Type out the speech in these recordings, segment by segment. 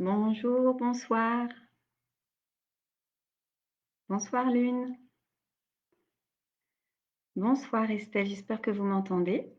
Bonjour, bonsoir. Bonsoir Lune. Bonsoir Estelle, j'espère que vous m'entendez.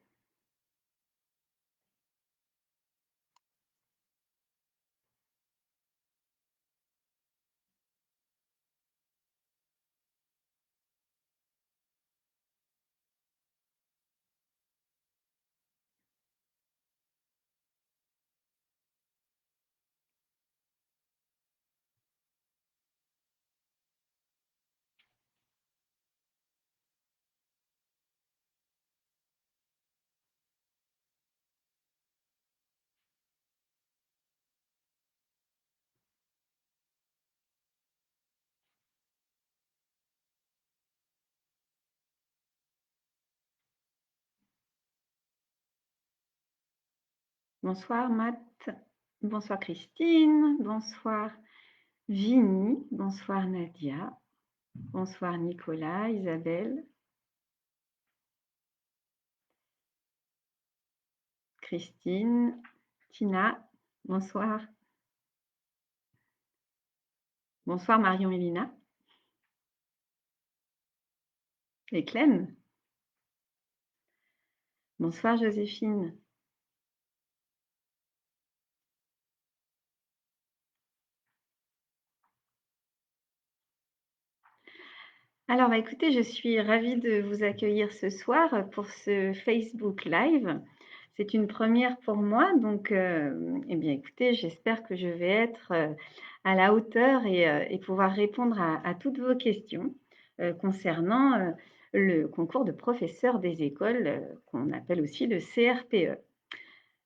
Bonsoir Matt. Bonsoir Christine. Bonsoir Vini. Bonsoir Nadia. Bonsoir Nicolas, Isabelle, Christine, Tina. Bonsoir. Bonsoir Marion et Lina. Et Clem. Bonsoir Joséphine. Alors, écoutez, je suis ravie de vous accueillir ce soir pour ce Facebook Live. C'est une première pour moi, donc, eh bien, écoutez, j'espère que je vais être à la hauteur et pouvoir répondre à toutes vos questions concernant le concours de professeur des écoles, qu'on appelle aussi le CRPE.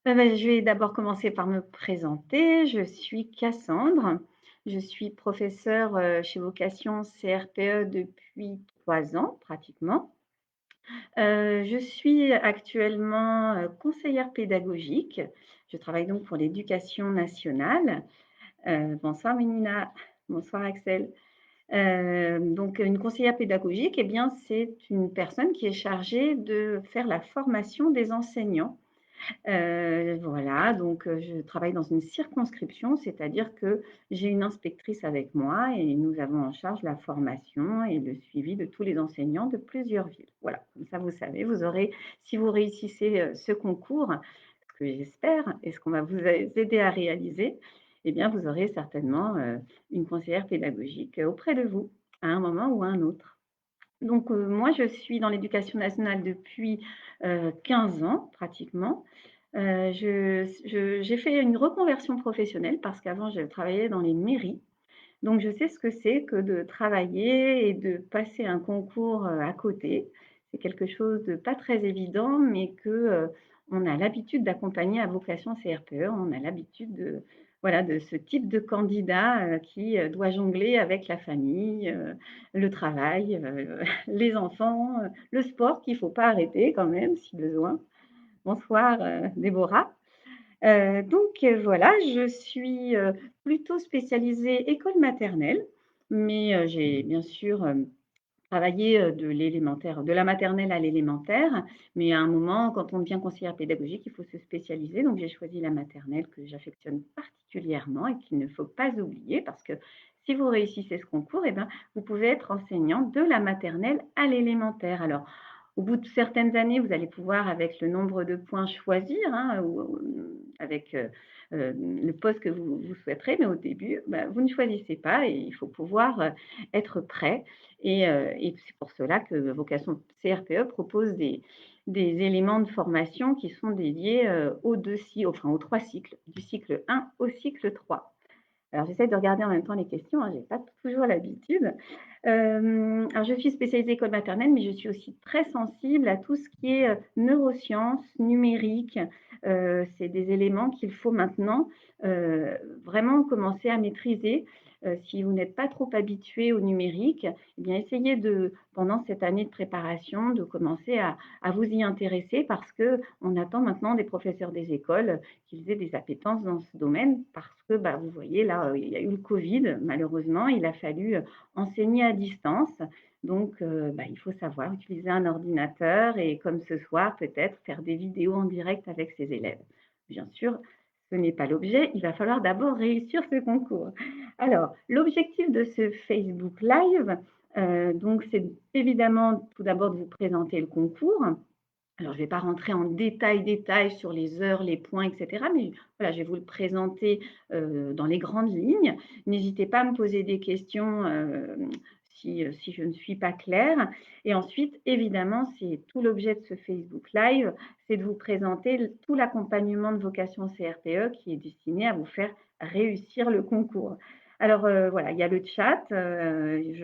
Je vais d'abord commencer par me présenter. Je suis Cassandre. Je suis professeure chez Vocation CRPE depuis 3 ans pratiquement. Je suis actuellement conseillère pédagogique. Je travaille donc pour l'éducation nationale. Bonsoir Ménina, bonsoir Axel. Donc une conseillère pédagogique, eh bien, c'est une personne qui est chargée de faire la formation des enseignants. Voilà, donc je travaille dans une circonscription, c'est-à-dire que j'ai une inspectrice avec moi et nous avons en charge la formation et le suivi de tous les enseignants de plusieurs villes. Voilà, comme ça vous savez, vous aurez, si vous réussissez ce concours, ce que j'espère et ce qu'on va vous aider à réaliser, eh bien vous aurez certainement une conseillère pédagogique auprès de vous à un moment ou à un autre. Donc moi je suis dans l'éducation nationale depuis 15 ans pratiquement. J'ai fait une reconversion professionnelle parce qu'avant, je travaillais dans les mairies. Donc, je sais ce que c'est que de travailler et de passer un concours à côté. C'est quelque chose de pas très évident, mais que on a l'habitude d'accompagner à vocation CRPE. On a l'habitude de, voilà, de ce type de candidat qui doit jongler avec la famille, le travail, les enfants, le sport qu'il ne faut pas arrêter quand même, si besoin. Bonsoir Déborah. Voilà, je suis plutôt spécialisée école maternelle, mais j'ai bien sûr travaillé de la maternelle à l'élémentaire, mais à un moment, quand on devient conseillère pédagogique, il faut se spécialiser. Donc j'ai choisi la maternelle que j'affectionne particulièrement et qu'il ne faut pas oublier parce que si vous réussissez ce concours, eh ben, vous pouvez être enseignant de la maternelle à l'élémentaire. Alors, au bout de certaines années, vous allez pouvoir, avec le nombre de points, choisir, hein, ou avec le poste que vous souhaiterez, mais au début, bah, vous ne choisissez pas et il faut pouvoir être prêt. Et c'est pour cela que Vocation CRPE propose des éléments de formation qui sont dédiés aux 3 cycles, du cycle 1 au cycle 3. Alors, j'essaie de regarder en même temps les questions, hein, je n'ai pas toujours l'habitude. Alors, je suis spécialisée école maternelle, mais je suis aussi très sensible à tout ce qui est neurosciences, numérique. C'est des éléments qu'il faut maintenant vraiment commencer à maîtriser. Si vous n'êtes pas trop habitué au numérique, eh bien, essayez pendant cette année de préparation, de commencer à vous y intéresser parce qu'on attend maintenant des professeurs des écoles qu'ils aient des appétences dans ce domaine parce que, bah, vous voyez, là, il y a eu le Covid, malheureusement, il a fallu enseigner à distance. Donc, bah, il faut savoir utiliser un ordinateur et comme ce soir, peut-être faire des vidéos en direct avec ses élèves. Bien sûr, Ce n'est pas l'objet, il va falloir d'abord réussir ce concours. Alors, l'objectif de ce Facebook Live, donc c'est évidemment tout d'abord de vous présenter le concours. Alors, je ne vais pas rentrer en détail sur les heures, les points, et cetera, mais voilà, je vais vous le présenter, dans les grandes lignes. N'hésitez pas à me poser des questions, si je ne suis pas claire, et ensuite, évidemment, c'est tout l'objet de ce Facebook Live, c'est de vous présenter tout l'accompagnement de vocation CRPE qui est destiné à vous faire réussir le concours. Alors, voilà, il y a le chat, je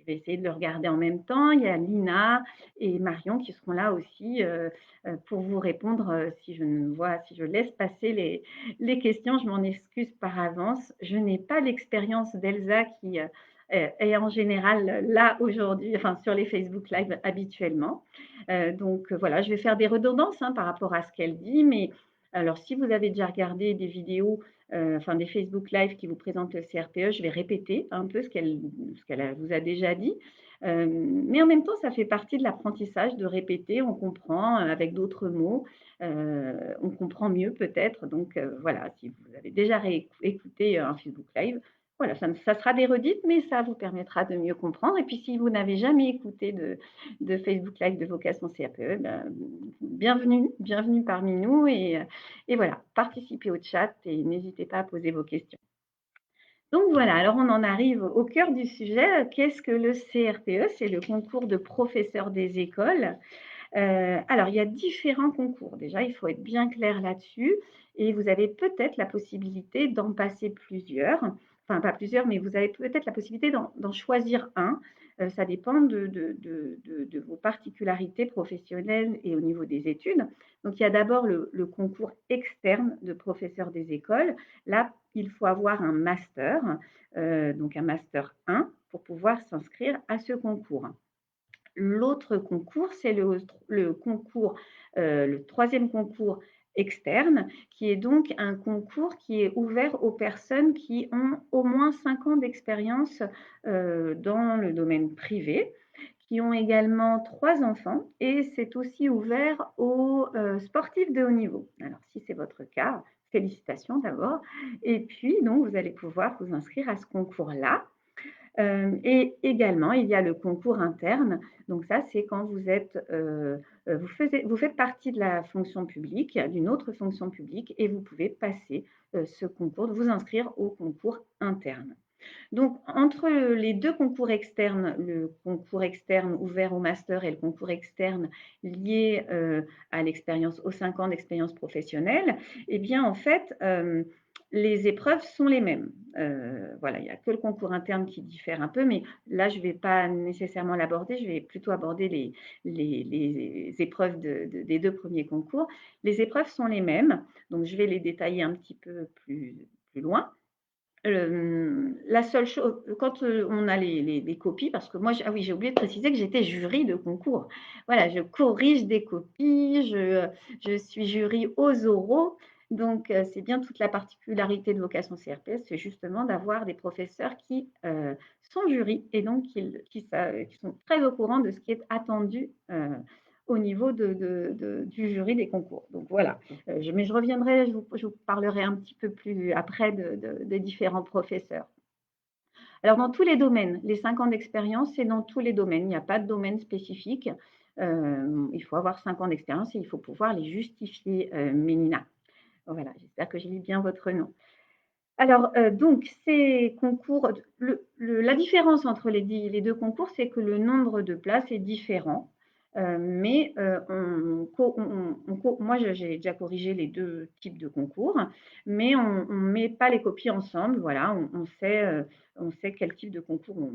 vais essayer de le regarder en même temps. Il y a Lina et Marion qui seront là aussi, pour vous répondre, si je laisse passer les questions, je m'en excuse par avance. Je n'ai pas l'expérience d'Elsa qui, est en général là aujourd'hui, enfin sur les Facebook Live habituellement. Donc voilà, je vais faire des redondances, hein, par rapport à ce qu'elle dit, mais alors si vous avez déjà regardé des vidéos, enfin des Facebook Live qui vous présentent le CRPE, je vais répéter un peu ce qu'elle vous a déjà dit. Mais en même temps, ça fait partie de l'apprentissage de répéter, on comprend, avec d'autres mots, on comprend mieux peut-être. Donc voilà, si vous avez déjà écouté un Facebook Live, voilà, ça sera des redites, mais ça vous permettra de mieux comprendre. Et puis si vous n'avez jamais écouté de Facebook Live de Vocation CRPE, ben, bienvenue parmi nous et voilà, participez au chat et n'hésitez pas à poser vos questions. Donc voilà, alors on en arrive au cœur du sujet. Qu'est-ce que le CRPE? C'est le concours de professeurs des écoles. Alors il y a différents concours. Déjà, il faut être bien clair là-dessus et vous avez peut-être la possibilité d'en passer plusieurs. Enfin, pas plusieurs, mais vous avez peut-être la possibilité d'en choisir un. Ça dépend de vos particularités professionnelles et au niveau des études. Donc il y a d'abord le concours externe de professeurs des écoles. Là, il faut avoir un master, donc un master 1 pour pouvoir s'inscrire à ce concours. L'autre concours, c'est le concours, le troisième concours externe, qui est donc un concours qui est ouvert aux personnes qui ont au moins 5 ans d'expérience, dans le domaine privé, qui ont également 3 enfants et c'est aussi ouvert aux, sportifs de haut niveau. Alors si c'est votre cas, félicitations d'abord et puis donc vous allez pouvoir vous inscrire à ce concours-là. Et également, il y a le concours interne. Donc ça, c'est quand vous êtes, vous faites partie de la fonction publique, d'une autre fonction publique et vous pouvez passer, ce concours, vous inscrire au concours interne. Donc entre les 2 concours externes, le concours externe ouvert au master et le concours externe lié, à l'expérience, aux 5 ans d'expérience professionnelle, eh bien en fait, les épreuves sont les mêmes. Voilà, il y a que le concours interne qui diffère un peu, mais là je ne vais pas nécessairement l'aborder, je vais plutôt aborder les épreuves des 2 premiers concours. Les épreuves sont les mêmes, donc je vais les détailler un petit peu plus loin. La seule chose, quand, on a les copies, parce que moi j ah oui, j'ai oublié de préciser que j'étais jury de concours. Voilà, je corrige des copies, je suis jury aux oraux, donc c'est bien toute la particularité de Vocation CRPS, c'est justement d'avoir des professeurs qui, sont jury et donc qui sont très au courant de ce qui est attendu, au niveau du jury des concours. Donc voilà. Mais je reviendrai, je vous parlerai un petit peu plus après des différents professeurs. Alors, dans tous les domaines, les 5 ans d'expérience, c'est dans tous les domaines. Il n'y a pas de domaine spécifique. Il faut avoir 5 ans d'expérience et il faut pouvoir les justifier, Mélina. Voilà, j'espère que je lis bien votre nom. Alors, donc ces concours, la différence entre les 2 concours, c'est que le nombre de places est différent, mais moi j'ai déjà corrigé les 2 types de concours, mais on ne met pas les copies ensemble, voilà, on sait quel type de concours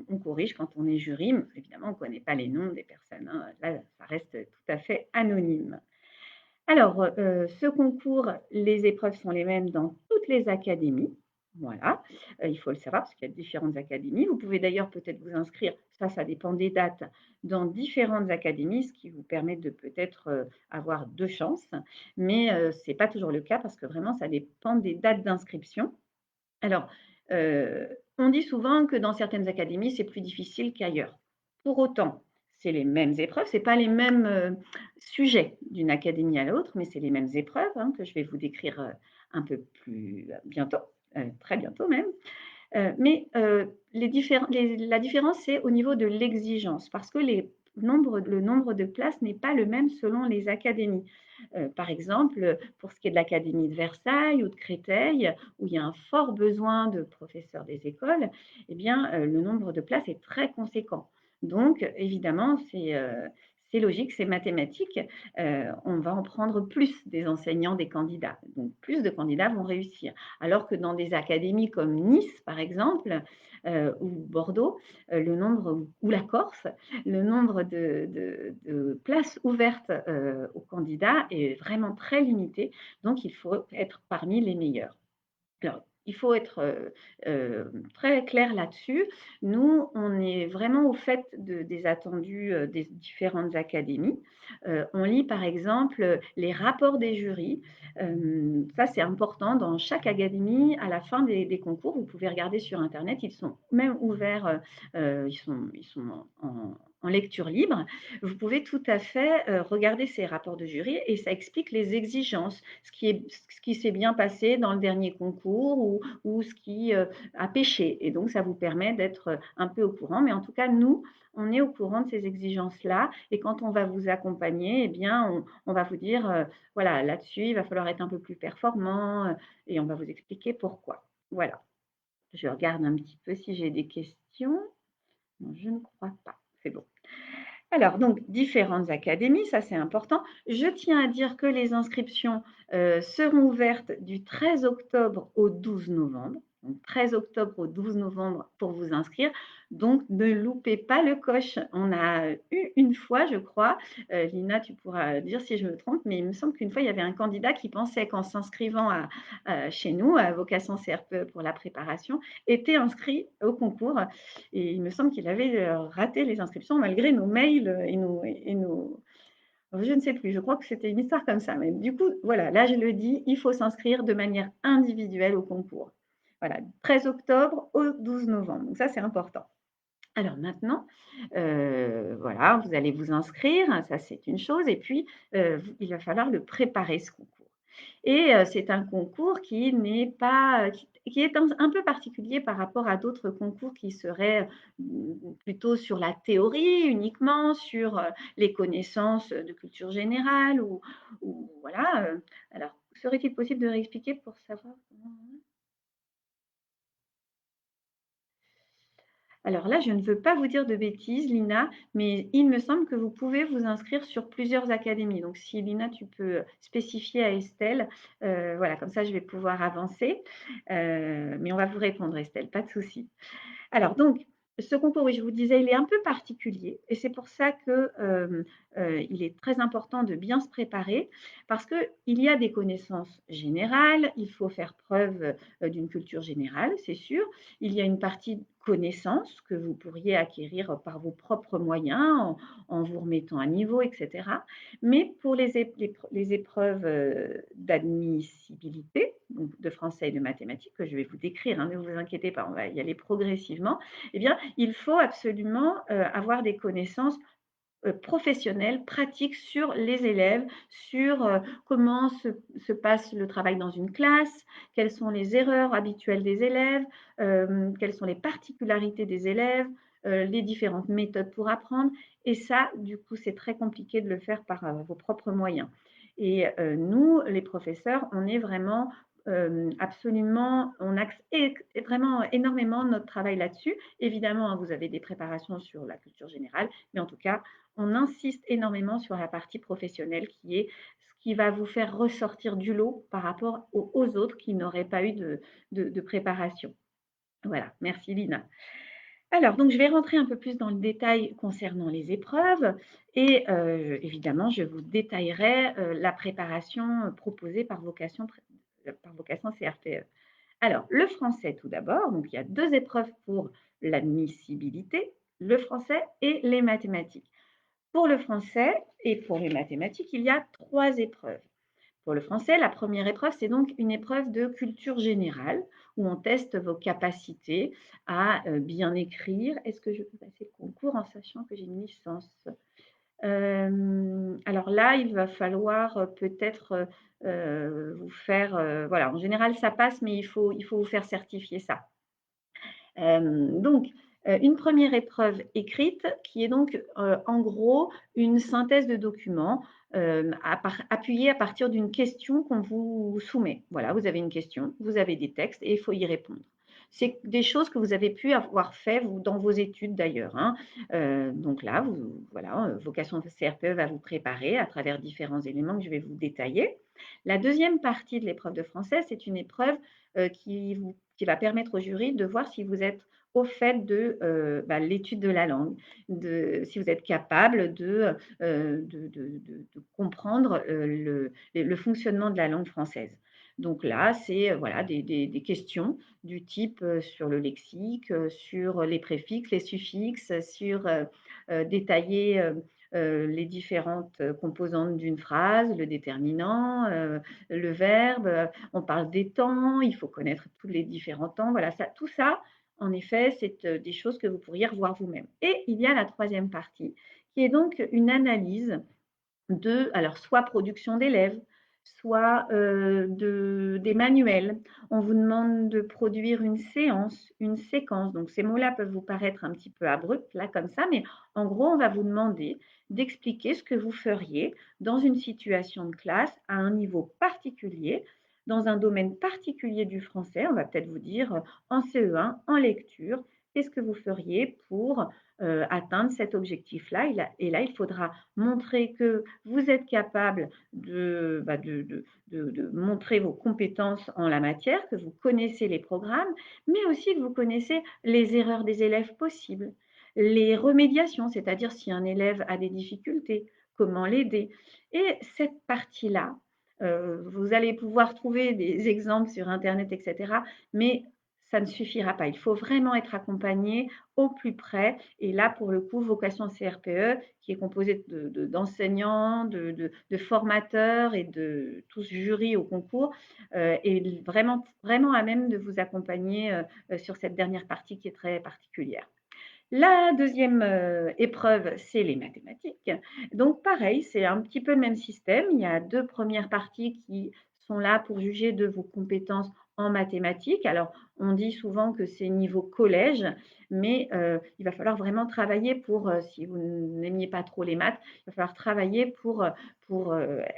on corrige quand on est jury. Évidemment, on ne connaît pas les noms des personnes, hein, là, ça reste tout à fait anonyme. Alors, ce concours, les épreuves sont les mêmes dans toutes les académies. Voilà, il faut le savoir parce qu'il y a différentes académies. Vous pouvez d'ailleurs peut-être vous inscrire, ça dépend des dates, dans différentes académies, ce qui vous permet de peut-être, avoir 2 chances. Mais, ce n'est pas toujours le cas parce que vraiment ça dépend des dates d'inscription. Alors, on dit souvent que dans certaines académies, c'est plus difficile qu'ailleurs. Pour autant, c'est les mêmes épreuves, c'est pas les mêmes, sujets d'une académie à l'autre, mais c'est les mêmes épreuves, hein, que je vais vous décrire, un peu plus bientôt, très bientôt même. Mais la différence, c'est au niveau de l'exigence parce que le nombre de places n'est pas le même selon les académies. Par exemple, pour ce qui est de l'académie de Versailles ou de Créteil, où il y a un fort besoin de professeurs des écoles, eh bien, le nombre de places est très conséquent. Donc évidemment, c'est logique, c'est mathématique, on va en prendre plus des enseignants, des candidats. Donc plus de candidats vont réussir. Alors que dans des académies comme Nice, par exemple, ou Bordeaux, le nombre ou la Corse, le nombre de places ouvertes, aux candidats est vraiment très limité, donc il faut être parmi les meilleurs. Alors, il faut être, très clair là-dessus. Nous, on est vraiment au fait des attendus, des différentes académies. On lit par exemple, les rapports des jurys. Ça, c'est important dans chaque académie, à la fin des concours, vous pouvez regarder sur internet, ils sont même ouverts, ils sont en lecture libre. Vous pouvez tout à fait, regarder ces rapports de jury et ça explique les exigences, ce qui s'est bien passé dans le dernier concours ou ce qui, a pêché et donc ça vous permet d'être, un peu au courant. Mais en tout cas, nous, on est au courant de ces exigences-là et quand on va vous accompagner eh bien, on va vous dire, voilà, là-dessus, il va falloir être un peu plus performant, et on va vous expliquer pourquoi. Voilà. Je regarde un petit peu si j'ai des questions. Non, je ne crois pas. C'est bon. Alors donc différentes académies, ça c'est important. Je tiens à dire que les inscriptions, seront ouvertes du 13 octobre au 12 novembre. Donc 13 octobre au 12 novembre pour vous inscrire. Donc ne loupez pas le coche. On a eu une fois, je crois, Lina, tu pourras dire si je me trompe, mais il me semble qu'une fois, il y avait un candidat qui pensait qu'en s'inscrivant chez nous, à Vocation CRPE pour la préparation, était inscrit au concours et il me semble qu'il avait raté les inscriptions malgré nos mails et nos. Je ne sais plus, je crois que c'était une histoire comme ça. Mais du coup, voilà, là je le dis, il faut s'inscrire de manière individuelle au concours. Voilà, 13 octobre au 12 novembre. Donc ça, c'est important. Alors maintenant, voilà, vous allez vous inscrire, ça c'est une chose, et puis il va falloir le préparer ce concours. Et c'est un concours qui n'est pas, qui est un peu particulier par rapport à d'autres concours qui seraient plutôt sur la théorie uniquement, sur les connaissances de culture générale ou voilà. Alors, serait-il possible de réexpliquer pour savoir comment. Alors là, je ne veux pas vous dire de bêtises, Lina, mais il me semble que vous pouvez vous inscrire sur plusieurs académies. Donc, si Lina, tu peux spécifier à Estelle, voilà, comme ça, je vais pouvoir avancer. Mais on va vous répondre, Estelle, pas de souci. Alors donc, ce concours, oui, je vous disais, il est un peu particulier et c'est pour ça que, il est très important de bien se préparer parce qu'il y a des connaissances générales, il faut faire preuve, d'une culture générale, c'est sûr. Il y a une partie connaissances que vous pourriez acquérir par vos propres moyens en vous remettant à niveau et cetera. Mais pour les épreuves, d'admissibilité, donc de français et de mathématiques que je vais vous décrire, hein, ne vous inquiétez pas, on va y aller progressivement. Eh bien, il faut absolument, avoir des connaissances, professionnelles, pratiques sur les élèves, sur, comment se passe le travail dans une classe, quelles sont les erreurs habituelles des élèves, quelles sont les particularités des élèves, les différentes méthodes pour apprendre et ça, du coup, c'est très compliqué de le faire par, vos propres moyens et nous, les professeurs, on est vraiment, absolument on axe vraiment énormément notre travail là-dessus. Évidemment, hein, vous avez des préparations sur la culture générale, mais en tout cas, on insiste énormément sur la partie professionnelle qui est ce qui va vous faire ressortir du lot par rapport aux autres qui n'auraient pas eu de préparation. Voilà, merci Lina. Alors, donc je vais rentrer un peu plus dans le détail concernant les épreuves et évidemment, je vous détaillerai, la préparation, proposée par Vocation CRPE. Alors, le français tout d'abord, donc il y a 2 épreuves pour l'admissibilité, le français et les mathématiques. Pour le français et pour les mathématiques, il y a 3 épreuves. Pour le français, la première épreuve, c'est donc une épreuve de culture générale où on teste vos capacités à bien écrire. Est-ce que je peux passer le concours en sachant que j'ai une licence? Alors là, il va falloir, peut-être, vous faire, voilà, en général ça passe, mais il faut vous faire certifier ça. Donc, une première épreuve écrite qui est donc, en gros, une synthèse de documents, appuyée à partir d'une question qu'on vous soumet. Voilà, vous avez une question, vous avez des textes et il faut y répondre. C'est des choses que vous avez pu avoir fait vous dans vos études d'ailleurs, hein. Donc là, voilà, vocation CRPE va vous préparer à travers différents éléments que je vais vous détailler. La deuxième partie de l'épreuve de français, c'est une épreuve, qui va permettre au jury de voir si vous êtes au fait de, l'étude de la langue, si vous êtes capable de comprendre, le fonctionnement de la langue française. Donc là, c'est, voilà des questions du type, sur le lexique, sur les préfixes, les suffixes, sur, détailler, les différentes, composantes d'une phrase, le déterminant, le verbe, on parle des temps, il faut connaître tous les différents temps. Voilà, ça tout ça, en effet, c'est, des choses que vous pourriez revoir vous-même. Et il y a la troisième partie, qui est donc une analyse alors soit production d'élèves, soit, des manuels. On vous demande de produire une séance, une séquence. Donc ces mots-là peuvent vous paraître un petit peu abrupts là comme ça, mais en gros, on va vous demander d'expliquer ce que vous feriez dans une situation de classe à un niveau particulier, dans un domaine particulier du français. On va peut-être vous dire, en CE1, en lecture, qu'est-ce que vous feriez pour, atteindre cet objectif-là? Et là, il faudra montrer que vous êtes capable de montrer vos compétences en la matière, que vous connaissez les programmes, mais aussi que vous connaissez les erreurs des élèves possibles, les remédiations, c'est-à-dire si un élève a des difficultés, comment l'aider. Et cette partie-là, vous allez pouvoir trouver des exemples sur internet et cetera, mais ça ne suffira pas. Il faut vraiment être accompagné au plus près et là, pour le coup, vocation CRPE qui est composée d'enseignants, de formateurs et de tout ce jury au concours, est vraiment à même de vous accompagner, sur cette dernière partie qui est très particulière. La deuxième épreuve, c'est les mathématiques. Donc pareil, c'est un petit peu le même système. Il y a 2 premières parties qui sont là pour juger de vos compétences en mathématiques. Alors, on dit souvent que c'est niveau collège, mais il va falloir vraiment travailler pour, si vous n'aimiez pas trop les maths, il va falloir travailler pour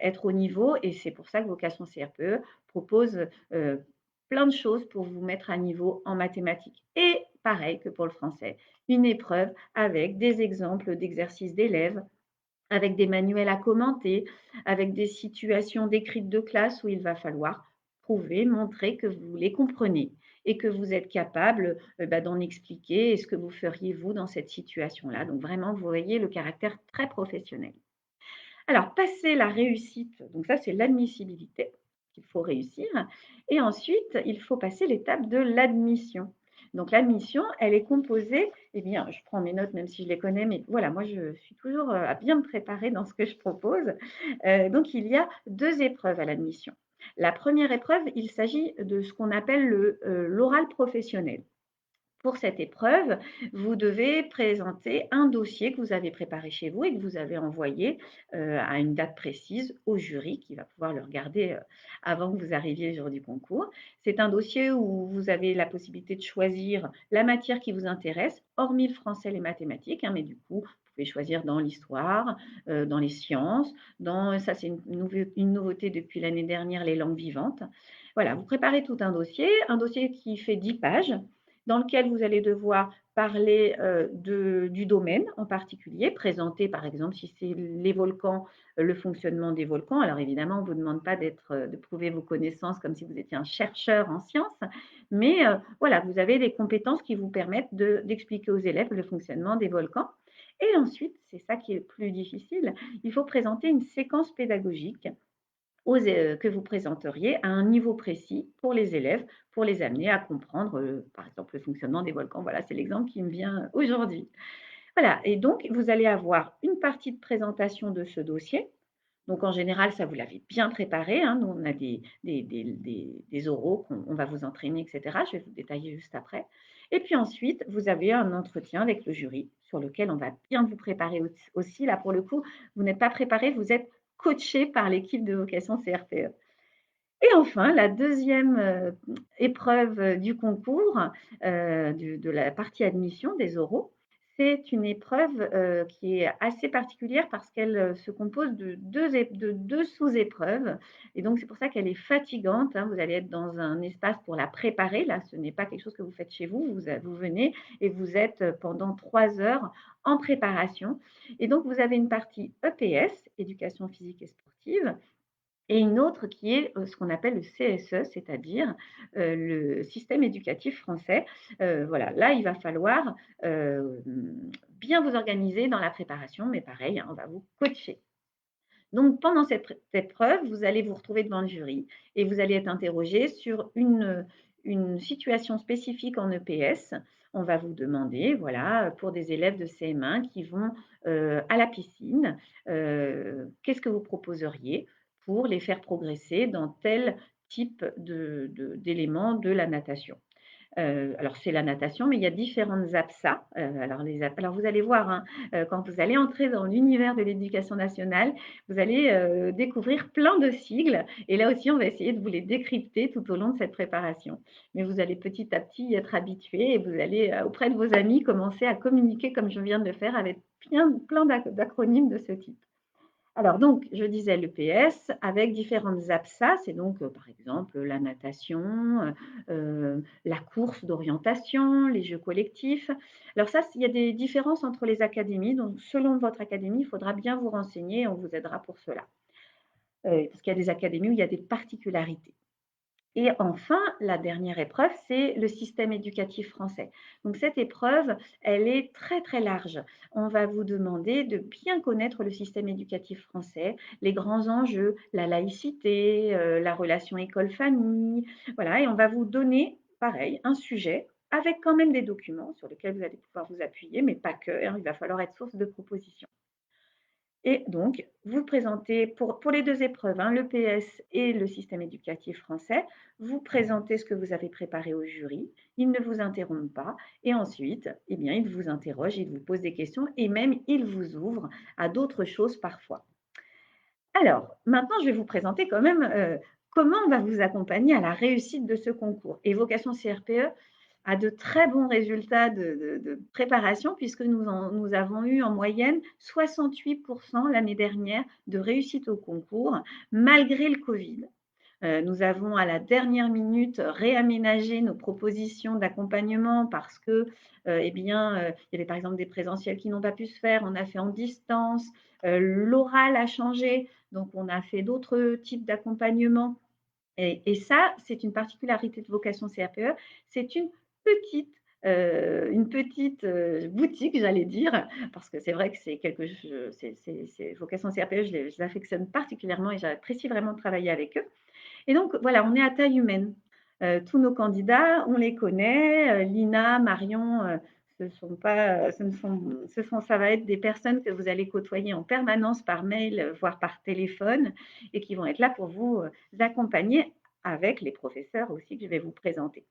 être au niveau et c'est pour ça que Vocation CRPE propose, plein de choses pour vous mettre à niveau en mathématiques. Et pareil que pour le français, une épreuve avec des exemples d'exercices d'élèves, avec des manuels à commenter, avec des situations décrites de classe où il va falloir prouver, montrer que vous les comprenez et que vous êtes capable, d'en expliquer et ce que vous feriez vous dans cette situation-là. Donc vraiment, vous voyez le caractère très professionnel. Alors, passer la réussite, donc ça, c'est l'admissibilité qu'il faut réussir. Et ensuite, il faut passer l'étape de l'admission. Donc, l'admission, elle est composée, eh bien, je prends mes notes même si je les connais, mais voilà, moi, je suis toujours à bien me préparer dans ce que je propose. Donc, il y a deux épreuves à l'admission. La première épreuve, il s'agit de ce qu'on appelle l'oral professionnel. Pour cette épreuve, vous devez présenter un dossier que vous avez préparé chez vous et que vous avez envoyé, à une date précise au jury qui va pouvoir le regarder, avant que vous arriviez le jour du concours. C'est un dossier où vous avez la possibilité de choisir la matière qui vous intéresse, hormis le français et les mathématiques, hein, mais du coup, vous pouvez choisir dans l'histoire, dans les sciences, ça c'est une nouveauté depuis l'année dernière, les langues vivantes. Voilà, vous préparez tout un dossier qui fait 10 pages dans lequel vous allez devoir parler, du domaine en particulier, présenter par exemple si c'est les volcans, le fonctionnement des volcans. Alors évidemment, on ne vous demande pas de prouver vos connaissances comme si vous étiez un chercheur en sciences, mais voilà, vous avez des compétences qui vous permettent d'expliquer aux élèves le fonctionnement des volcans et ensuite, c'est ça qui est plus difficile, il faut présenter une séquence pédagogique que vous présenteriez à un niveau précis pour les élèves, pour les amener à comprendre, par exemple, le fonctionnement des volcans. Voilà, c'est l'exemple qui me vient aujourd'hui. Voilà et donc vous allez avoir une partie de présentation de ce dossier, Donc en général, ça vous l'avez bien préparé, hein. Nous, on a des oraux qu'on va vous entraîner, et cetera. Je vais vous détailler juste après. Et puis ensuite, vous avez un entretien avec le jury sur lequel on va bien vous préparer aussi. Là, pour le coup, vous n'êtes pas préparé, vous êtes coaché par l'équipe de vocation CRPE. Et enfin, la deuxième épreuve, du concours, de la partie admission des oraux, c'est une épreuve, qui est assez particulière parce qu'elle, se compose de 2 sous-épreuves et donc c'est pour ça qu'elle est fatigante, hein. Vous allez être dans un espace pour la préparer. Là, ce n'est pas quelque chose que vous faites chez vous. Vous venez et vous êtes, pendant 3 heures en préparation et donc vous avez une partie EPS, éducation physique et sportive, et une autre qui est, ce qu'on appelle le CSE, c'est-à-dire, le système éducatif français. Voilà, là, il va falloir, bien vous organiser dans la préparation, mais pareil, hein, on va vous coacher. Donc pendant cette épreuve, vous allez vous retrouver devant le jury et vous allez être interrogé sur une situation spécifique en EPS. On va vous demander, voilà, pour des élèves de CM1 qui vont, à la piscine, qu'est-ce que vous proposeriez pour les faire progresser dans tel type d'éléments de la natation? Alors c'est la natation, mais il y a différentes APSA. Alors vous allez voir, hein, quand vous allez entrer dans l'univers de l'éducation nationale, vous allez, découvrir plein de sigles et là aussi, on va essayer de vous les décrypter tout au long de cette préparation. Mais vous allez petit à petit y être habitué et vous allez, auprès de vos amis, commencer à communiquer comme je viens de le faire avec plein d'acronymes de ce type. Alors donc, je disais l'EPS avec différentes APSA, c'est donc, par exemple, la natation, la course d'orientation, les jeux collectifs. Alors ça, il y a des différences entre les académies, donc selon votre académie, il faudra bien vous renseigner et on vous aidera pour cela. Parce qu'il y a des académies où il y a des particularités. Et enfin, la dernière épreuve, c'est le système éducatif français. Donc cette épreuve, elle est très très large. On va vous demander de bien connaître le système éducatif français, les grands enjeux, la laïcité, la relation école-famille, voilà, et on va vous donner, pareil, un sujet avec quand même des documents sur lesquels vous allez pouvoir vous appuyer, mais pas que, hein, il va falloir être source de propositions. Et donc, vous présentez pour les 2 épreuves, hein, l'EPS et le système éducatif français, vous présentez ce que vous avez préparé au jury, ils ne vous interrompent pas et ensuite, eh bien, ils vous interrogent, ils vous posent des questions et même ils vous ouvrent à d'autres choses parfois. Alors, maintenant, je vais vous présenter quand même, comment on va vous accompagner à la réussite de ce concours. Et Vocation CRPE a de très bons résultats de préparation puisque nous avons eu en moyenne 68 l'année dernière de réussite au concours malgré le covid. Nous avons à la dernière minute réaménagé nos propositions d'accompagnement parce que, eh bien, il y avait par exemple des présentiels qui n'ont pas pu se faire, on a fait en distance, l'oral a changé, donc on a fait d'autres types d'accompagnement et ça, c'est une particularité de Vocation CRPE, c'est petite, une petite, boutique, j'allais dire, parce que c'est vrai que c'est quelque ch c'est Vocation CRPE, je les affectionne particulièrement et j'apprécie vraiment de travailler avec eux. Et donc voilà, on est à taille humaine. Tous nos candidats, on les connaît, Lina, Marion, ce sont pas, ce ne sont ce sont ça va être des personnes que vous allez côtoyer en permanence par mail, voire par téléphone et qui vont être là pour vous, accompagner avec les professeurs aussi que je vais vous présenter.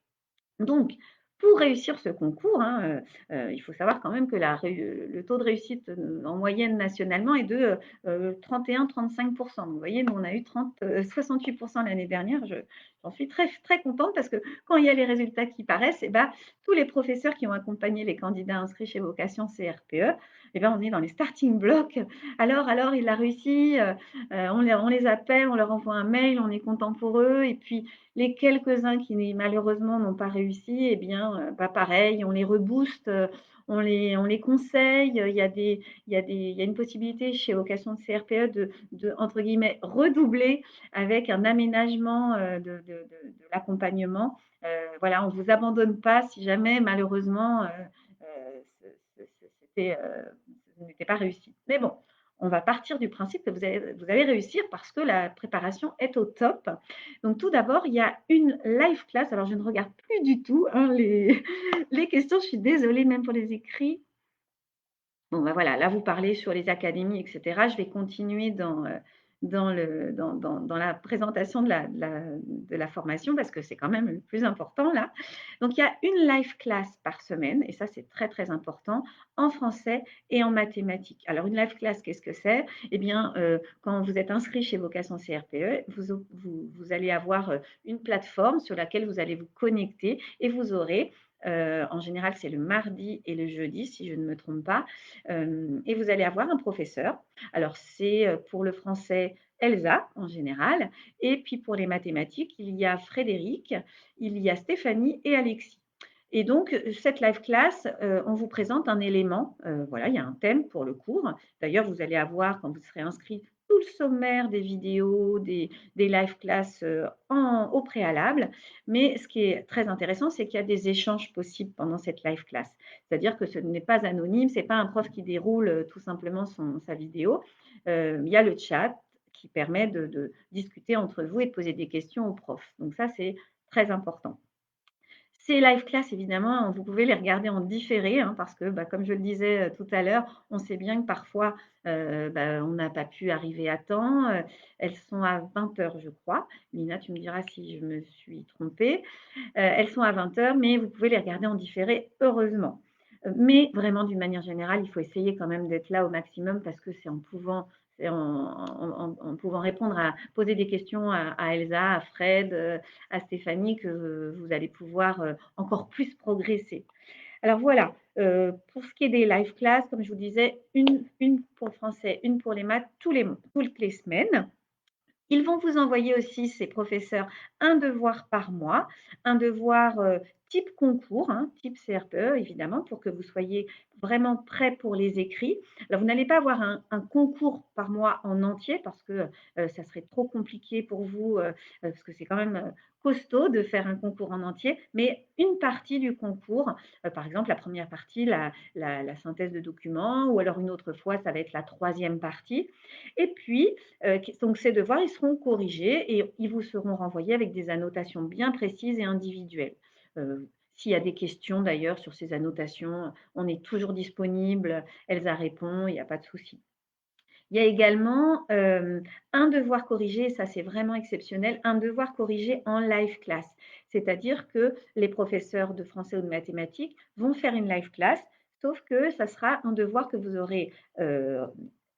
Donc, pour réussir ce concours, hein, il faut savoir quand même que le taux de réussite, en moyenne nationalement est de, 31-35. Donc vous voyez, nous on a eu 68 l'année dernière. J'en suis très très contente parce que quand il y a les résultats qui paraissent et bah, tous les professeurs qui ont accompagné les candidats inscrits chez Vocation CRPE et ben, on est dans les starting blocks. Alors il a réussi, on les appelle, on leur envoie un mail, on est content pour eux et puis les quelques-uns qui malheureusement n'ont pas réussi, eh bien, bah, pareil, on les rebooste, on les conseille. Il y a une possibilité chez Vocation de CRPE de entre guillemets «redoubler» avec un aménagement, de l'accompagnement. Voilà, on ne vous abandonne pas si jamais malheureusement, ce n'était pas réussi. Mais bon, on va partir du principe que vous allez réussir parce que la préparation est au top. Donc tout d'abord, il y a une live class. Alors je ne regarde plus du tout, hein, les les questions, je suis désolée même pour les écrits. Bon, bah, voilà, là vous parlez sur les académies et cetera. Je vais continuer dans la présentation de la formation parce que c'est quand même le plus important là. Donc il y a une live class par semaine et ça c'est très, très important en français et en mathématiques. Alors une live class, qu'est-ce que c'est? Eh bien, quand vous êtes inscrit chez Vocation CRPE, vous allez avoir, une plateforme sur laquelle vous allez vous connecter et vous aurez, en général, c'est le mardi et le jeudi si je ne me trompe pas, et vous allez avoir un professeur. Alors c'est, pour le français, Elsa en général et puis pour les mathématiques, il y a Frédéric, il y a Stéphanie et Alexis. Et donc, cette live class, on vous présente un élément, voilà, il y a un thème pour le cours. D'ailleurs, vous allez avoir, quand vous serez inscrit, tout le sommaire des vidéos, des live class, au préalable. Mais ce qui est très intéressant, c'est qu'il y a des échanges possibles pendant cette live class. C'est-à-dire que ce n'est pas anonyme, c'est pas un prof qui déroule, tout simplement sa vidéo. Il y a le chat qui permet de discuter entre vous et de poser des questions au prof. Donc ça, c'est très important. Ces live class, évidemment, vous pouvez les regarder en différé, hein, parce que, bah, comme je le disais, tout à l'heure, on sait bien que parfois, on n'a pas pu arriver à temps. Elles sont à 20 h, je crois. Lina, tu me diras si je me suis trompée. Elles sont à 20 h, mais vous pouvez les regarder en différé, heureusement. Mais vraiment, d'une manière générale, il faut essayer quand même d'être là au maximum parce que c'est en pouvant répondre poser des questions à Elsa, à Fred, à Stéphanie que vous allez pouvoir encore plus progresser. Alors voilà, pour ce qui est des live class, comme je vous disais, une pour le français, une pour les maths, toutes les semaines. Ils vont vous envoyer aussi, ces professeurs, un devoir par mois, un devoir, type concours, hein, type CRPE évidemment, pour que vous soyez vraiment prêts pour les écrits. Alors vous n'allez pas avoir un concours par mois en entier parce que, ça serait trop compliqué pour vous, parce que c'est quand même, costaud de faire un concours en entier, mais une partie du concours, par exemple la première partie, la synthèse de documents ou alors une autre fois, ça va être la troisième partie et puis, donc ces devoirs, ils seront corrigés et ils vous seront renvoyés avec des annotations bien précises et individuelles. S'il y a des questions d'ailleurs sur ces annotations, on est toujours disponible, Elsa répond, il n'y a pas de souci. Il y a également, un devoir corrigé, et ça c'est vraiment exceptionnel, un devoir corrigé en live class. C'est-à-dire que les professeurs de français ou de mathématiques vont faire une live class, sauf que ça sera un devoir que vous aurez, heu,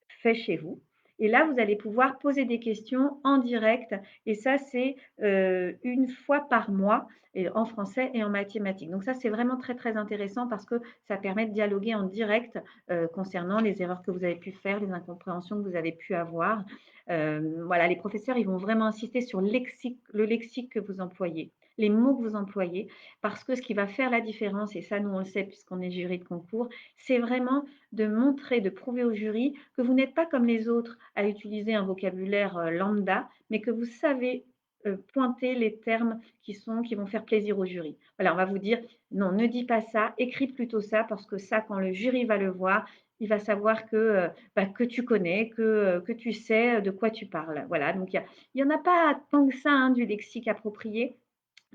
fait chez vous et là, vous allez pouvoir poser des questions en direct et ça, c'est, 1 fois par mois et en français et en mathématiques. Donc ça, c'est vraiment très, très intéressant parce que ça permet de dialoguer en direct, concernant les erreurs que vous avez pu faire, les incompréhensions que vous avez pu avoir. Voilà, les professeurs, ils vont vraiment insister sur le lexique que vous employez, les mots que vous employez, parce que ce qui va faire la différence, et ça, nous, on le sait puisqu'on est jury de concours, c'est vraiment de montrer, de prouver au jury que vous n'êtes pas comme les autres à utiliser un vocabulaire lambda, mais que vous savez pointer les termes qui vont faire plaisir au jury. Voilà, on va vous dire, non, ne dis pas ça, écris plutôt ça, parce que ça, quand le jury va le voir, il va savoir que tu connais, que tu sais de quoi tu parles. Voilà, donc il y en a pas tant que ça hein, du lexique approprié,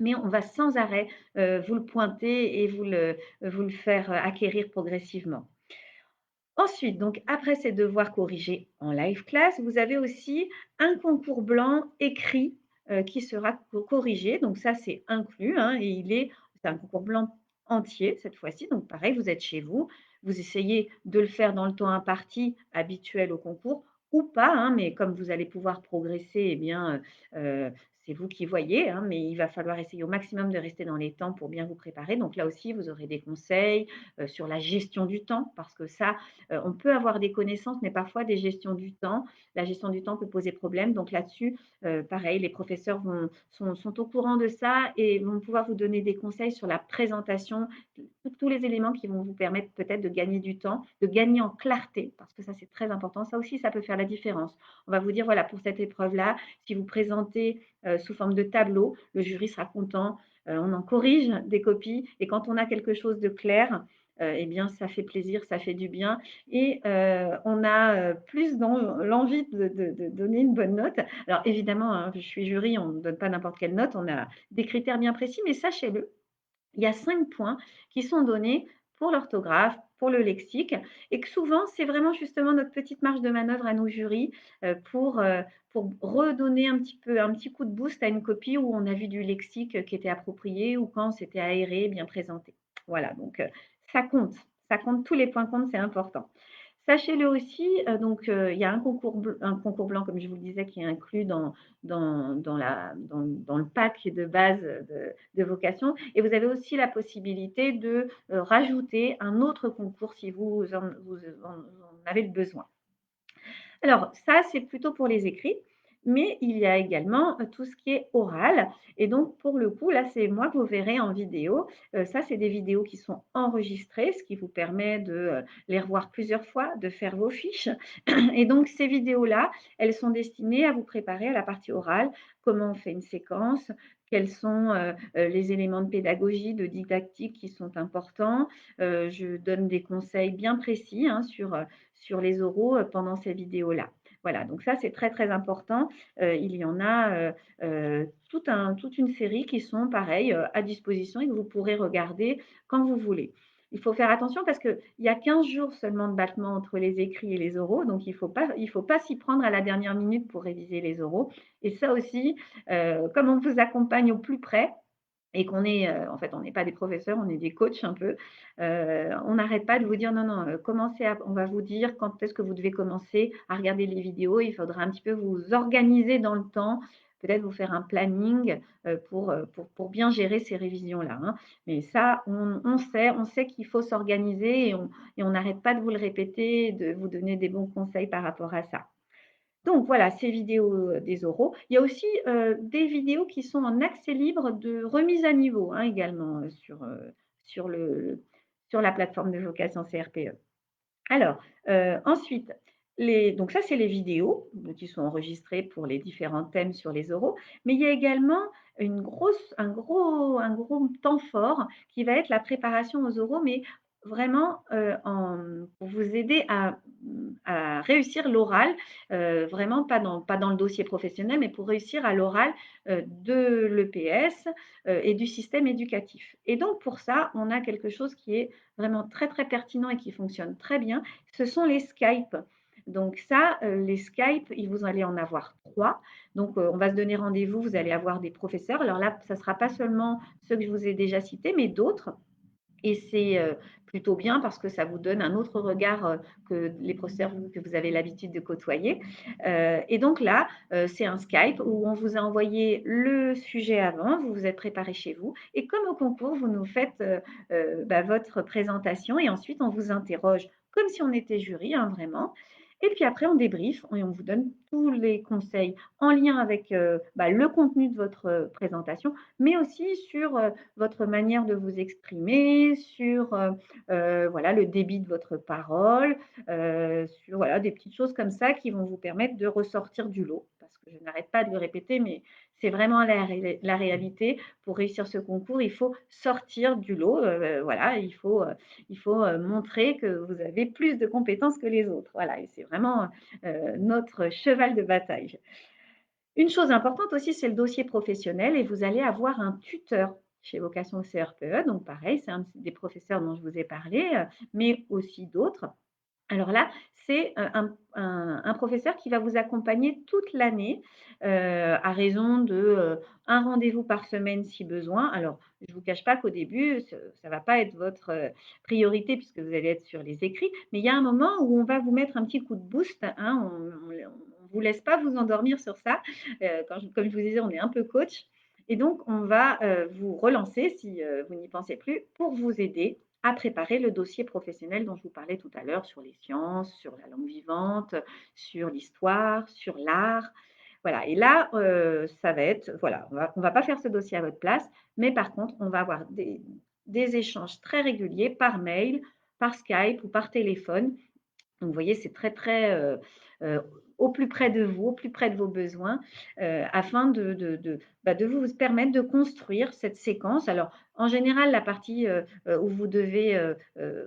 mais on va sans arrêt vous le pointer et vous le faire acquérir progressivement. Ensuite, donc après ces devoirs corrigés en live class, vous avez aussi un concours blanc écrit, qui sera corrigé. Donc ça, c'est inclus, hein, et c'est un concours blanc entier cette fois-ci. Donc pareil, vous êtes chez vous, vous essayez de le faire dans le temps imparti habituel au concours ou pas, hein, mais comme vous allez pouvoir progresser, eh bien, c'est vous qui voyez, hein, mais il va falloir essayer au maximum de rester dans les temps pour bien vous préparer. Donc là aussi, vous aurez des conseils, sur la gestion du temps parce que ça, on peut avoir des connaissances, mais parfois des gestions du temps. La gestion du temps peut poser problème. Donc là-dessus, pareil, les professeurs sont au courant de ça et vont pouvoir vous donner des conseils sur la présentation, tous les éléments qui vont vous permettre peut-être de gagner du temps, de gagner en clarté, parce que ça, c'est très important. Ça aussi, ça peut faire la différence. On va vous dire, voilà, pour cette épreuve-là, si vous présentez sous forme de tableau, le jury sera content. On en corrige des copies et quand on a quelque chose de clair, eh bien, ça fait plaisir, ça fait du bien et on a, plus l'envie de donner une bonne note. Alors évidemment, hein, je suis jury, on ne donne pas n'importe quelle note, on a des critères bien précis, mais sachez-le, il y a 5 points qui sont donnés pour l'orthographe, pour le lexique et que souvent, c'est vraiment justement notre petite marge de manœuvre à nos jurys, pour redonner un petit coup de boost à une copie où on a vu du lexique, qui était approprié ou quand c'était aéré, bien présenté. Voilà, donc ça compte, ça compte, tous les points comptent, c'est important. Sachez-le aussi, il y a un concours blanc, comme je vous le disais, qui est inclus dans le pack de base, de vocation et vous avez aussi la possibilité de, rajouter un autre concours si vous en avez le besoin. Alors ça, c'est plutôt pour les écrits, mais il y a également, tout ce qui est oral et donc pour le coup, là, c'est moi que vous verrez en vidéo. Ça, c'est des vidéos qui sont enregistrées, ce qui vous permet de, les revoir plusieurs fois, de faire vos fiches et donc ces vidéos-là, elles sont destinées à vous préparer à la partie orale. Comment on fait une séquence? Quels sont, les éléments de pédagogie, de didactique qui sont importants? Je donne des conseils bien précis, hein, sur les oraux, pendant ces vidéos-là. Voilà, donc ça, c'est très, très important. Il y en a, toute une série qui sont pareils, à disposition et que vous pourrez regarder quand vous voulez. Il faut faire attention parce qu'il y a 15 jours seulement de battement entre les écrits et les oraux, donc il faut pas s'y prendre à la dernière minute pour réviser les oraux et ça aussi, comme on vous accompagne au plus près, et qu'on est, en fait, on n'est pas des professeurs, on est des coachs un peu. On n'arrête pas de vous dire: «Non, non, commencez à» on va vous dire quand est-ce que vous devez commencer à regarder les vidéos. Il faudra un petit peu vous organiser dans le temps, peut-être vous faire un planning, pour bien gérer ces révisions-là, hein. Mais ça, on sait qu'il faut s'organiser et on n'arrête pas de vous le répéter, de vous donner des bons conseils par rapport à ça. Donc voilà, ces vidéos, des oraux. Il y a aussi, des vidéos qui sont en accès libre de remise à niveau, hein, également, sur le sur la plateforme de Vocation CRPE. Alors, ensuite, donc ça, c'est les vidéos, qui sont enregistrées pour les différents thèmes sur les oraux. Mais il y a également un gros temps fort qui va être la préparation aux oraux, mais vraiment, pour vous aider à réussir l'oral, vraiment pas dans le dossier professionnel, mais pour réussir à l'oral, de l'EPS, et du système éducatif. Et donc pour ça, on a quelque chose qui est vraiment très, très pertinent et qui fonctionne très bien, ce sont les Skype. Donc ça, les Skype, vous allez en avoir 3. Donc, on va se donner rendez-vous, vous allez avoir des professeurs. Alors là, ça ne sera pas seulement ceux que je vous ai déjà cités, mais d'autres. Et c'est, plutôt bien parce que ça vous donne un autre regard, que les professeurs que vous avez l'habitude de côtoyer. Et donc là, c'est un Skype où on vous a envoyé le sujet avant, vous vous êtes préparé chez vous et comme au concours, vous nous faites, votre présentation et ensuite on vous interroge comme si on était jury, hein, vraiment. Et puis après on débriefe et on vous donne tous les conseils en lien avec, le contenu de votre, présentation, mais aussi sur, votre manière de vous exprimer, sur, voilà, le débit de votre parole, sur voilà, des petites choses comme ça qui vont vous permettre de ressortir du lot. Parce que je n'arrête pas de le répéter, mais c'est vraiment la réalité. Pour réussir ce concours, il faut sortir du lot, voilà, il faut montrer que vous avez plus de compétences que les autres. Voilà et c'est vraiment, notre cheval de bataille. Une chose importante aussi, c'est le dossier professionnel et vous allez avoir un tuteur chez Vocation CRPE. Donc pareil, c'est un des professeurs dont je vous ai parlé, mais aussi d'autres. Alors là, c'est, un professeur qui va vous accompagner toute l'année, à raison de, 1 rendez-vous par semaine si besoin. Alors, je ne vous cache pas qu'au début, ça ne va pas être votre, priorité puisque vous allez être sur les écrits, mais il y a un moment où on va vous mettre un petit coup de boost, hein, on vous laisse pas vous endormir sur ça. Comme je vous disais, on est un peu coach et donc on va, vous relancer si, vous n'y pensez plus pour vous aider à préparer le dossier professionnel dont je vous parlais tout à l'heure sur les sciences, sur la langue vivante, sur l'histoire, sur l'art. Voilà et là, ça va être voilà, on va pas faire ce dossier à votre place, mais par contre, on va avoir des échanges très réguliers par mail, par Skype ou par téléphone donc, vous voyez, c'est très, très, heu, au plus près de vous, au plus près de vos besoins, afin de vous permettre de construire cette séquence. Alors, en général, la partie, où vous devez,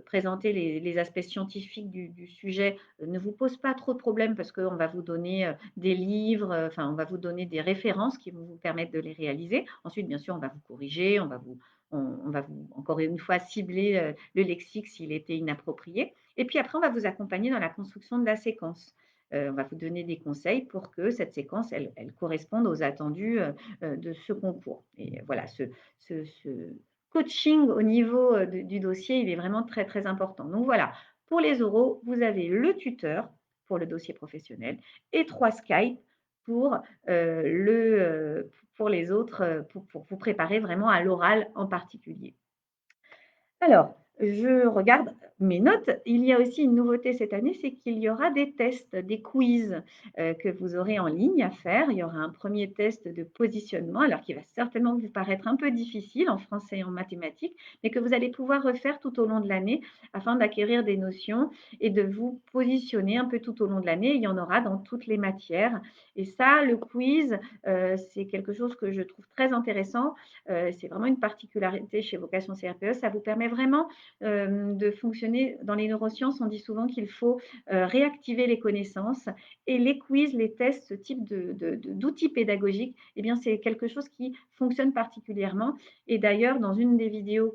présenter les aspects scientifiques du sujet, ne vous pose pas trop de problèmes parce qu'on va vous donner, des livres, enfin, on va vous donner des références qui vont vous permettre de les réaliser. Ensuite, bien sûr, on va vous corriger, on va on va encore une fois cibler, le lexique s'il était inapproprié et puis après on va vous accompagner dans la construction de la séquence. On va vous donner des conseils pour que cette séquence, elle corresponde aux attendus, de ce concours et voilà, ce coaching au niveau, du dossier, il est vraiment très, très important. Donc voilà, pour les oraux, vous avez le tuteur pour le dossier professionnel et 3 Skype pour, pour les autres, pour vous préparer vraiment à l'oral en particulier. Alors, je regarde mes notes. Il y a aussi une nouveauté cette année, c'est qu'il y aura des tests, des quiz, que vous aurez en ligne à faire. Il y aura un premier test de positionnement, alors qui va certainement vous paraître un peu difficile en français et en mathématiques, mais que vous allez pouvoir refaire tout au long de l'année afin d'acquérir des notions et de vous positionner un peu tout au long de l'année. Il y en aura dans toutes les matières et ça, le quiz, c'est quelque chose que je trouve très intéressant. C'est vraiment une particularité chez Vocation CRPE. Ça vous permet vraiment de fonctionner dans les neurosciences. On dit souvent qu'il faut réactiver les connaissances et les quiz, les tests, ce type d'outils pédagogiques, eh bien, c'est quelque chose qui fonctionne particulièrement. Et d'ailleurs, dans une des vidéos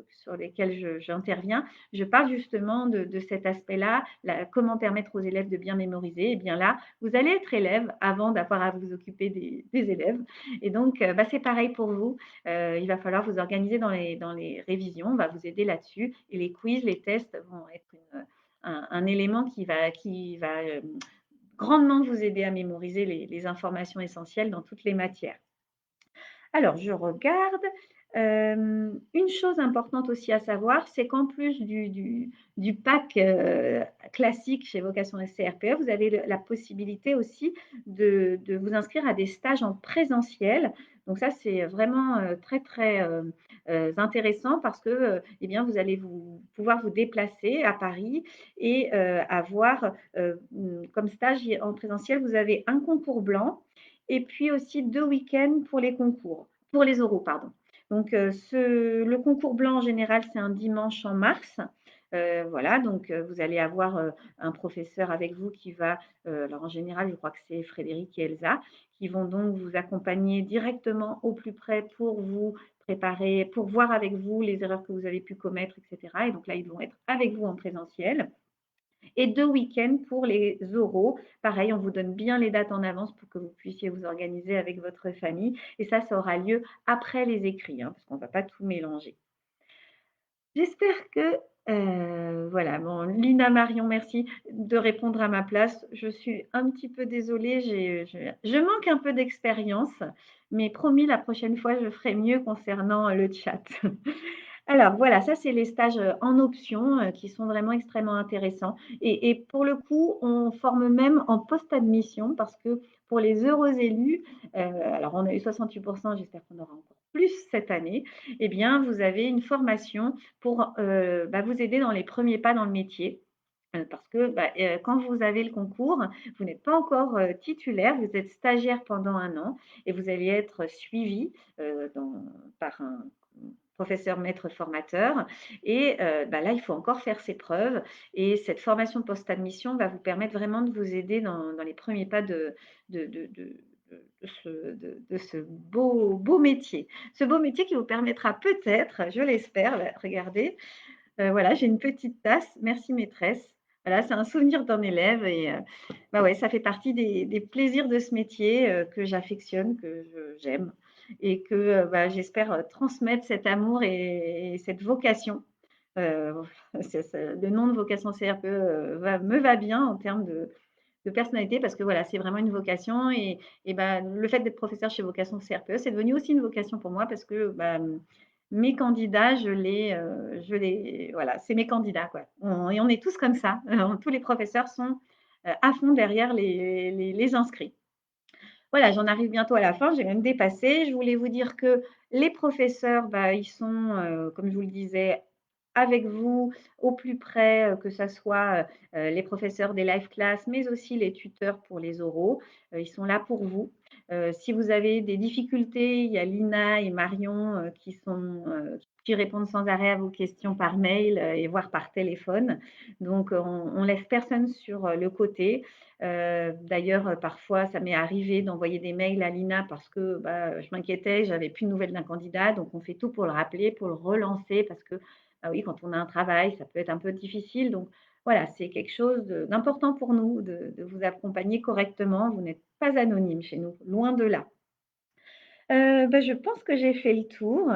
sur lesquelles j'interviens, je parle justement de cet aspect-là, comment permettre aux élèves de bien mémoriser. Et bien là, vous allez être élève avant d'avoir à vous occuper des élèves. Et donc, bah, c'est pareil pour vous. Il va falloir vous organiser dans les révisions. On va vous aider là-dessus. Et les quiz, les tests vont être un élément qui va grandement vous aider à mémoriser les informations essentielles dans toutes les matières. Alors, je regarde. Une chose importante aussi à savoir, c'est qu'en plus du pack, classique chez Vocation CRPE, vous avez la possibilité aussi de vous inscrire à des stages en présentiel. Donc ça, c'est vraiment, très, très, intéressant parce que, eh bien, vous allez pouvoir vous déplacer à Paris et avoir, comme stage en présentiel, vous avez un concours blanc et puis aussi 2 week-ends pour les oraux, pardon. Donc, le concours blanc en général, c'est un dimanche en mars. Voilà, donc vous allez avoir, un professeur avec vous qui va, alors en général, je crois que c'est Frédéric et Elsa, qui vont donc vous accompagner directement au plus près pour vous préparer, pour voir avec vous les erreurs que vous avez pu commettre et cetera et donc là, ils vont être avec vous en présentiel et 2 week-ends pour les oraux. Pareil, on vous donne bien les dates en avance pour que vous puissiez vous organiser avec votre famille et ça aura lieu après les écrits, hein, parce qu'on ne va pas tout mélanger. J'espère que, voilà, bon, Lina Marion, merci de répondre à ma place. Je suis un petit peu désolée, je manque un peu d'expérience, mais promis, la prochaine fois, je ferai mieux concernant le chat. Alors voilà, ça c'est les stages, en option, qui sont vraiment extrêmement intéressants et pour le coup, on forme même en post-admission parce que pour les heureux élus, alors on a eu 68, j'espère qu'on aura encore plus cette année, eh bien vous avez une formation pour, bah, vous aider dans les premiers pas dans le métier. Parce que, bah, quand vous avez le concours, vous n'êtes pas encore, titulaire, vous êtes stagiaire pendant 1 an et vous allez être suivi, par un professeur maître formateur et bah, là, il faut encore faire ses preuves et cette formation post-admission va vous permettre vraiment de vous aider dans les premiers pas de ce beau métier. Ce beau métier qui vous permettra peut-être, je l'espère, bah, regardez, voilà, j'ai une petite tasse, merci maîtresse. Voilà, c'est un souvenir d'un élève et bah, ouais, ça fait partie des plaisirs de ce métier, que j'affectionne, que j'aime et que, bah, j'espère, transmettre cet amour et cette vocation. Heu, c'est le nom de vocation CRPE, va bien en termes de personnalité parce que voilà, c'est vraiment une vocation et bah, le fait d'être professeur chez Vocation CRPE, c'est devenu aussi une vocation pour moi parce que, bah, mes candidats, voilà, c'est mes candidats, quoi. On est tous comme ça. Tous les professeurs sont, à fond derrière les inscrits. Voilà, j'en arrive bientôt à la fin, j'ai même dépassé. Je voulais vous dire que les professeurs, bah, ils sont, comme je vous le disais, avec vous au plus près, que ça soit, les professeurs des live class, mais aussi les tuteurs pour les oraux. Ils sont là pour vous. Si vous avez des difficultés, il y a Lina et Marion, qui répondent sans arrêt à vos questions par mail, et voire par téléphone. Donc, on laisse personne sur, le côté. D'ailleurs, parfois, ça m'est arrivé d'envoyer des mails à Lina parce que, bah, je m'inquiétais, j'avais plus de nouvelles d'un candidat, donc on fait tout pour le rappeler, pour le relancer parce que, bah, oui, quand on a un travail, ça peut être un peu difficile. Donc voilà, c'est quelque chose d'important pour nous de vous accompagner correctement. Vous n'êtes pas anonyme chez nous, loin de là. Bah, je pense que j'ai fait le tour.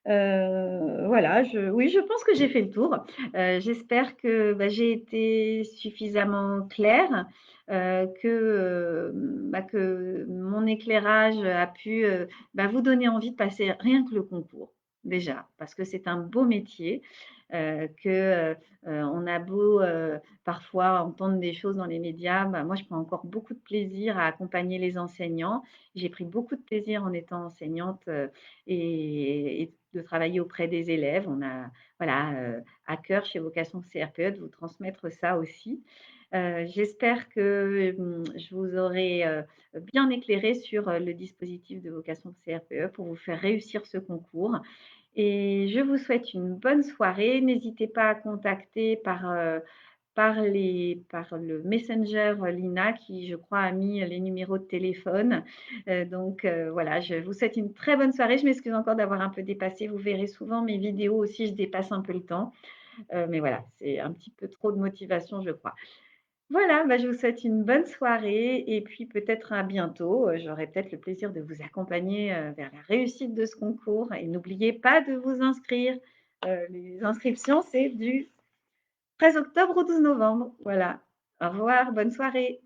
Voilà, oui, je pense que j'ai fait le tour. J'espère que, bah, j'ai été suffisamment claire, que mon éclairage a pu, bah, vous donner envie de passer rien que le concours, déjà. Parce que c'est un beau métier, on a beau, parfois entendre des choses dans les médias, bah, moi je prends encore beaucoup de plaisir à accompagner les enseignants. J'ai pris beaucoup de plaisir en étant enseignante, et de travailler auprès des élèves. On a voilà, à cœur chez Vocation CRPE de vous transmettre ça aussi. J'espère que, je vous aurai, bien éclairé sur, le dispositif de Vocation CRPE pour vous faire réussir ce concours et je vous souhaite une bonne soirée. N'hésitez pas à contacter par le Messenger, Lina qui, je crois, a mis les numéros de téléphone. Donc voilà, je vous souhaite une très bonne soirée. Je m'excuse encore d'avoir un peu dépassé. Vous verrez souvent mes vidéos aussi, je dépasse un peu le temps. Mais voilà, c'est un petit peu trop de motivation, je crois. Voilà, bah, je vous souhaite une bonne soirée et puis peut-être à bientôt. J'aurai peut-être le plaisir de vous accompagner, vers la réussite de ce concours et n'oubliez pas de vous inscrire. Les inscriptions, c'est du 13 octobre au 12 novembre. Voilà. Au revoir, bonne soirée.